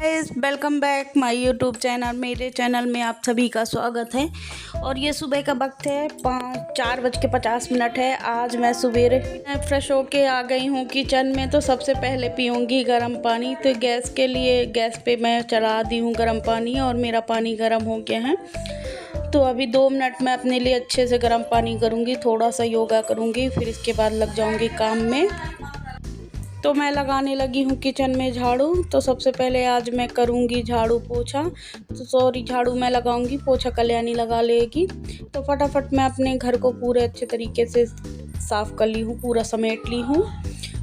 Guys, welcome back my YouTube channel. मेरे channel में आप सभी का स्वागत है। और ये सुबह का वक्त है, 4:50 है। आज मैं सवेरे फ्रेश होके आ गई हूँ किचन में। तो सबसे पहले पीऊँगी गर्म पानी। तो गैस पे मैं चला दी हूँ गर्म पानी और मेरा पानी गर्म हो गया है। तो अभी 2 मिनट में अपने लिए अच्छे से गर्म पानी करूँगी, थोड़ा सा योगा करूँगी, फिर इसके बाद लग जाऊँगी काम में। तो मैं लगाने लगी हूँ किचन में झाड़ू। तो सबसे पहले आज मैं करूँगी झाड़ू पोछा। तो सॉरी, झाड़ू मैं लगाऊंगी, पोछा कल्याणी लगा लेगी। तो फटाफट मैं अपने घर को पूरे अच्छे तरीके से साफ़ कर ली हूँ, पूरा समेट ली हूँ।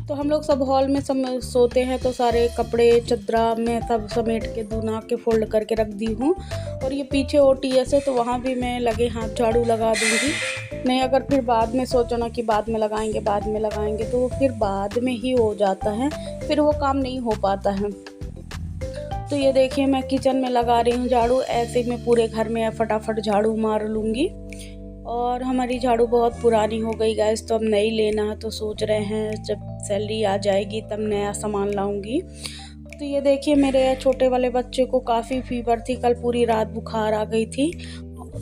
तो हम लोग सब हॉल में सोते हैं, तो सारे कपड़े चदरा में सब समेट के धुना के फोल्ड करके रख दी हूँ। और ये पीछे ओटीएस है, तो वहाँ भी मैं लगे हाथ झाड़ू लगा दूँगी। नहीं, अगर फिर बाद में सोचो ना कि बाद में लगाएंगे तो फिर बाद में ही हो जाता है, फिर वो काम नहीं हो पाता है। तो ये देखिए, मैं किचन में लगा रही हूँ झाड़ू। ऐसे मैं पूरे घर में फटाफट झाड़ू मार लूँगी। और हमारी झाड़ू बहुत पुरानी हो गई गाइस, तो अब नई लेना है। तो सोच रहे हैं जब सैलरी आ जाएगी तब नया सामान लाऊंगी। तो ये देखिए, मेरे छोटे वाले बच्चे को काफ़ी फीवर थी, कल पूरी रात बुखार आ गई थी।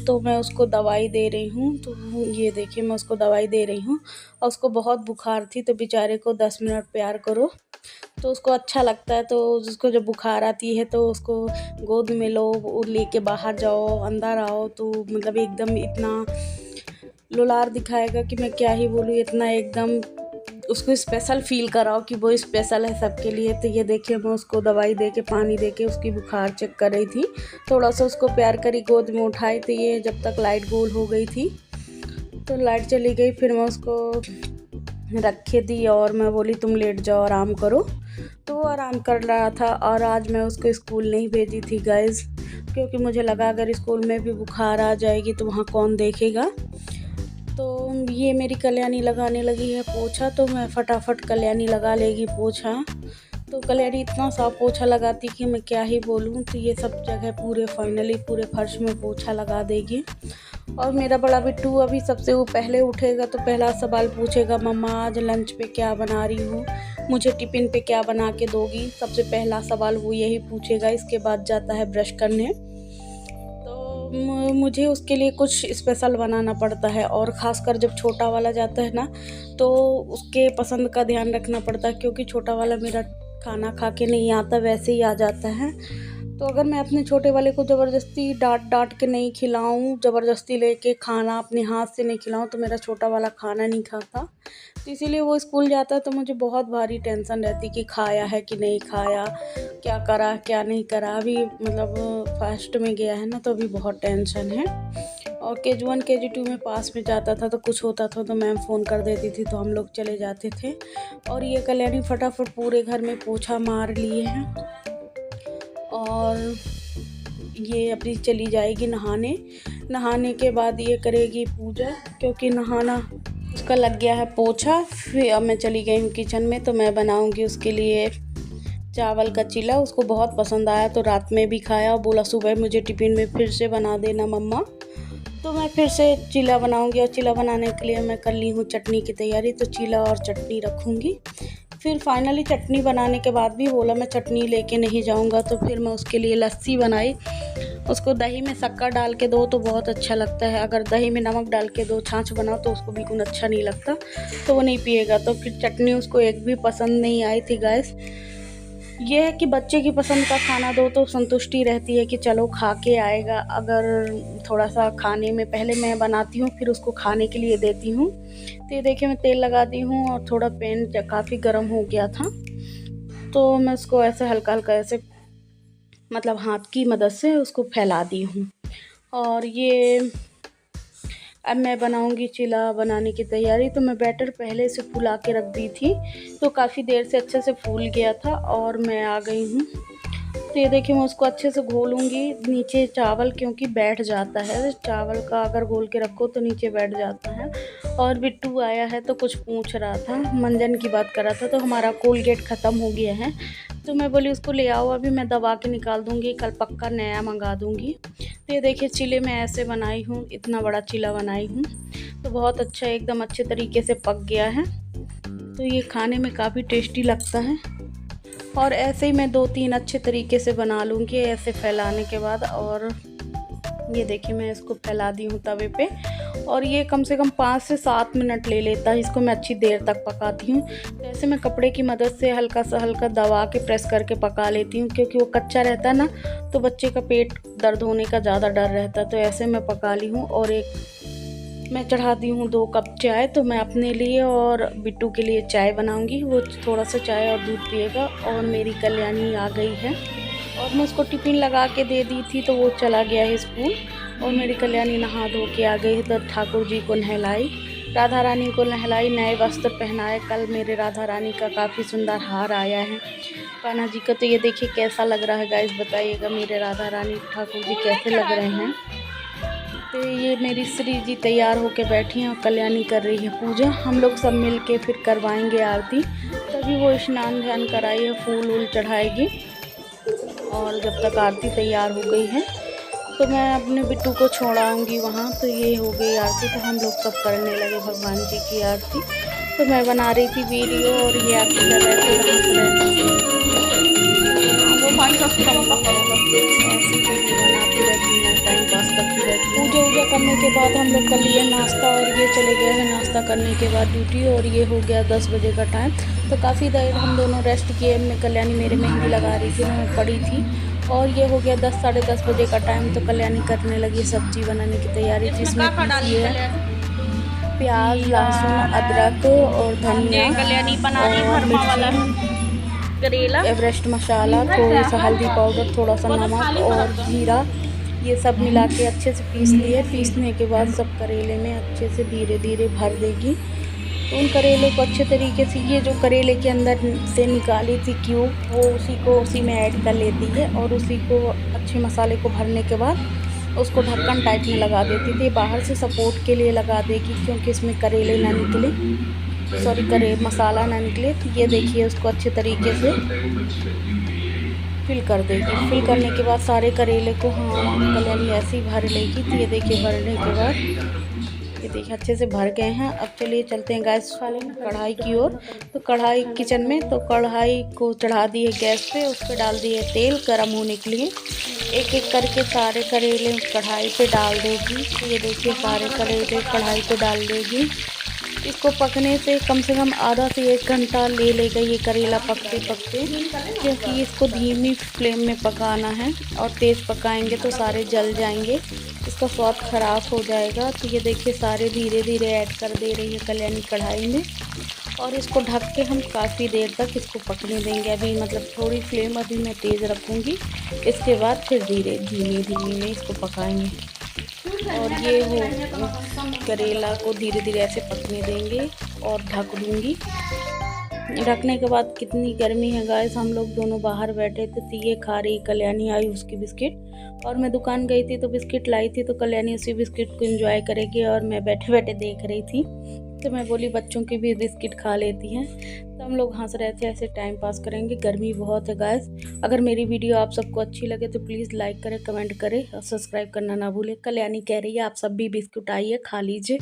तो मैं उसको दवाई दे रही हूँ। तो ये देखिए, मैं उसको दवाई दे रही हूँ और उसको बहुत बुखार थी। तो बेचारे को 10 मिनट प्यार करो तो उसको अच्छा लगता है। तो उसको जब बुखार आती है तो उसको गोद में लो, लेके बाहर जाओ, अंदर आओ, तो मतलब एकदम इतना लुलार दिखाएगा कि मैं क्या ही बोलूँ। इतना एकदम उसको स्पेशल फील कराओ कि वो स्पेशल है सबके लिए। तो ये देखिए, मैं उसको दवाई दे के पानी दे के उसकी बुखार चेक कर रही थी। थोड़ा सा उसको प्यार करी, गोद में उठाई। तो ये जब तक लाइट गोल हो गई थी, तो लाइट चली गई, फिर मैं उसको रखे दी और मैं बोली तुम लेट जाओ, आराम करो। तो वो आराम कर रहा था। और आज मैं उसको स्कूल नहीं भेजी थी गाइस, क्योंकि मुझे लगा अगर स्कूल में भी बुखार आ जाएगी तो वहाँ कौन देखेगा। तो ये मेरी कल्याणी लगाने लगी है पोछा। तो मैं फटाफट कल्याणी लगा लेगी पोछा। तो कल्याणी इतना सा पोछा लगाती कि मैं क्या ही बोलूँ। तो ये सब जगह फाइनली पूरे फर्श में पोछा लगा देगी। और मेरा बड़ा बिट्टू अभी सबसे वो पहले उठेगा तो पहला सवाल पूछेगा, मम्मा आज लंच पे क्या बना रही हूँ, मुझे टिफ़िन पे क्या बना के दोगी। सबसे पहला सवाल वो यही पूछेगा। इसके बाद जाता है ब्रश करने। मुझे उसके लिए कुछ स्पेशल बनाना पड़ता है। और ख़ासकर जब छोटा वाला जाता है ना, तो उसके पसंद का ध्यान रखना पड़ता है, क्योंकि छोटा वाला मेरा खाना खा के नहीं आता, वैसे ही आ जाता है। तो अगर मैं अपने छोटे वाले को ज़बरदस्ती डांट के नहीं खिलाऊं, ज़बरदस्ती लेके खाना अपने हाथ से नहीं खिलाऊं, तो मेरा छोटा वाला खाना नहीं खाता। तो इसीलिए वो स्कूल जाता है तो मुझे बहुत भारी टेंशन रहती कि खाया है कि नहीं खाया, क्या करा क्या नहीं करा। अभी मतलब फर्स्ट में गया है ना, तो अभी बहुत टेंशन है। और KG1 KG2 में पास में जाता था, तो कुछ होता था तो मैम फ़ोन कर देती थी, तो हम लोग चले जाते थे। और ये कल्याणी फटाफट पूरे घर में पोछा मार लिए हैं। और ये अभी चली जाएगी नहाने के बाद ये करेगी पूजा, क्योंकि नहाना उसका लग गया है पोछा। फिर अब मैं चली गई हूँ किचन में। तो मैं बनाऊँगी उसके लिए चावल का चीला। उसको बहुत पसंद आया, तो रात में भी खाया और बोला सुबह मुझे टिफ़िन में फिर से बना देना मम्मा। तो मैं फिर से चीला बनाऊँगी। और चीला बनाने के लिए मैं कर ली हूँ चटनी की तैयारी। तो चीला और चटनी रखूँगी। फिर फाइनली चटनी बनाने के बाद भी बोला मैं चटनी लेके नहीं जाऊंगा। तो फिर मैं उसके लिए लस्सी बनाई। उसको दही में शक्कर डाल के दो तो बहुत अच्छा लगता है, अगर दही में नमक डाल के दो, छाछ बनाओ, तो उसको बिल्कुल अच्छा नहीं लगता, तो वो नहीं पिएगा। तो फिर चटनी उसको एक भी पसंद नहीं आई थी गाइस। ये है कि बच्चे की पसंद का खाना दो तो संतुष्टि रहती है कि चलो खा के आएगा। अगर थोड़ा सा खाने में पहले मैं बनाती हूँ, फिर उसको खाने के लिए देती हूँ। तो ये देखिए, मैं तेल लगा दी हूँ और थोड़ा पैन काफ़ी गर्म हो गया था, तो मैं उसको ऐसे हल्का हल्का ऐसे मतलब हाथ की मदद से उसको फैला दी हूँ। और ये अब मैं बनाऊंगी चीला बनाने की तैयारी। तो मैं बैटर पहले से फुला के रख दी थी, तो काफ़ी देर से अच्छे से फूल गया था और मैं आ गई हूँ। तो ये देखिए, मैं उसको अच्छे से घोलूँगी। नीचे चावल क्योंकि बैठ जाता है, चावल का अगर घोल के रखो तो नीचे बैठ जाता है। और बिट्टू आया है तो कुछ पूछ रहा था, मंजन की बात कर रहा था। तो हमारा कोलगेट ख़त्म हो गया है, तो मैं बोली उसको ले आओ, अभी मैं दबा के निकाल दूँगी, कल पक्का नया मंगा दूँगी। तो ये देखिए, चीले मैं ऐसे बनाई हूँ, इतना बड़ा चीला बनाई हूँ। तो बहुत अच्छा, एकदम अच्छे तरीके से पक गया है। तो ये खाने में काफ़ी टेस्टी लगता है। और ऐसे ही मैं 2-3 अच्छे तरीके से बना लूँगी ऐसे फैलाने के बाद। और ये देखिए मैं इसको फैला दी हूँ तवे पे, और ये कम से कम 5 से 7 मिनट ले लेता है। इसको मैं अच्छी देर तक पकाती हूँ। तो ऐसे मैं कपड़े की मदद से हल्का दबा के प्रेस करके पका लेती हूँ, क्योंकि वो कच्चा रहता है ना, तो बच्चे का पेट दर्द होने का ज़्यादा डर रहता है। तो ऐसे मैं पका ली हूँ। और एक मैं चढ़ाती हूँ 2 कप चाय। तो मैं अपने लिए और बिट्टू के लिए चाय बनाऊँगी। वो थोड़ा सा चाय और दूध पिएगा। और मेरी कल्याणी आ गई है, और मैं उसको टिफ़िन लगा के दे दी थी, तो वो चला गया है स्कूल। और मेरी कल्याणी नहा धो के आ गई है। तो ठाकुर जी को नहलाई, राधा रानी को नहलाई, नए वस्त्र पहनाए। कल मेरे राधा रानी का काफ़ी सुंदर हार आया है कान्हा जी का। तो ये देखिए कैसा लग रहा है गाइस, बताइएगा मेरे राधा रानी ठाकुर जी कैसे लग रहे हैं। तो ये मेरी श्री जी तैयार होके बैठी हैं और कल्याणी कर रही है पूजा। हम लोग सब मिल के फिर करवाएंगे आरती। तभी वो स्नान ध्यान कराई है, फूल वूल चढ़ाएगी। और जब तक आरती तैयार हो गई है तो मैं अपने बिट्टू को छोड़ाऊंगी वहाँ। तो ये हो गई आरती। तो हम लोग सब करने लगे भगवान जी की आरती। तो मैं बना रही थी वीडियो और ये आरती कर रहे थे, हंस रहे थे। टाइम पास करती रहती। पूजा वूजा करने के बाद हम लोग कर लिए नाश्ता, और ये चले गए हैं नाश्ता करने के बाद ड्यूटी। और ये हो गया 10 बजे का टाइम। तो काफ़ी देर हम दोनों रेस्ट किए। मैं कल्याणी मेरे मेहंदी लगा रही थी, मैं पड़ी थी। और ये हो गया 10 साढ़े 10 बजे का टाइम। तो कल्याणी करने लगी सब्जी बनाने की तैयारी, जिसमें प्याज, लहसुन, अदरक और धनिया और करेला, एवरेस्ट मसाला, थोड़ी सा हल्दी पाउडर, थोड़ा सा नमक और जीरा, ये सब मिला के अच्छे से पीस लिए। पीसने के बाद सब करेले में अच्छे से धीरे धीरे भर देगी। तो उन करेले को अच्छे तरीके से, ये जो करेले के अंदर से निकाली थी क्यूब, वो उसी में ऐड कर लेती है। और उसी को अच्छे मसाले को भरने के बाद उसको ढक्कन टाइप में लगा देती थी। बाहर से सपोर्ट के लिए लगा देगी, क्योंकि इसमें करेले ना निकले, मसाला ना निकले। तो ये देखिए उसको अच्छे तरीके से फिल कर देगी। फिल करने के बाद सारे करेले को कल्याणी ऐसे ही भर लेगी। तो ये देखिए भरने के बाद ये देखिए अच्छे से भर गए हैं। अब चलिए चलते हैं गैस वाले कढ़ाई की ओर। तो कढ़ाई किचन में, तो कढ़ाई को चढ़ा दिए गैस पे, उस पर डाल दिए तेल गर्म होने के लिए। एक एक करके सारे करेले कढ़ाई पे डाल देगी। तो ये देखिए सारे करेले कढ़ाई पे डाल देगी। इसको पकने से कम आधा से 1 घंटा ले लेगा ये करेला पकते पकते, क्योंकि इसको धीमी फ्लेम में पकाना है। और तेज़ पकाएंगे तो सारे जल जाएंगे, इसका स्वाद ख़राब हो जाएगा। तो ये देखिए सारे धीरे धीरे ऐड कर दे रही है कल्याणी कढ़ाई में। और इसको ढक के हम काफ़ी देर तक इसको पकने देंगे। अभी मतलब थोड़ी फ्लेम अभी मैं तेज़ रखूँगी, इसके बाद फिर धीमी में इसको पकाएंगे। और ये वो करेला को धीरे धीरे ऐसे पकने देंगे और ढक दूँगी। ढकने के बाद कितनी गर्मी है गाइस, हम लोग दोनों बाहर बैठे थे। तो ये खा रही, कल्याणी आई उसकी बिस्किट, और मैं दुकान गई थी तो बिस्किट लाई थी। तो कल्याणी उसी बिस्किट को एंजॉय करेगी, और मैं बैठे बैठे देख रही थी। तो मैं बोली बच्चों की भी बिस्किट खा लेती हैं। तो हम लोग हंस रहे थे, ऐसे टाइम पास करेंगे। गर्मी बहुत है गाइस। अगर मेरी वीडियो आप सबको अच्छी लगे तो प्लीज़ लाइक करें, कमेंट करें और सब्सक्राइब करना ना भूलें। कल्याणी कह रही है आप सब भी बिस्कुट आइए खा लीजिए।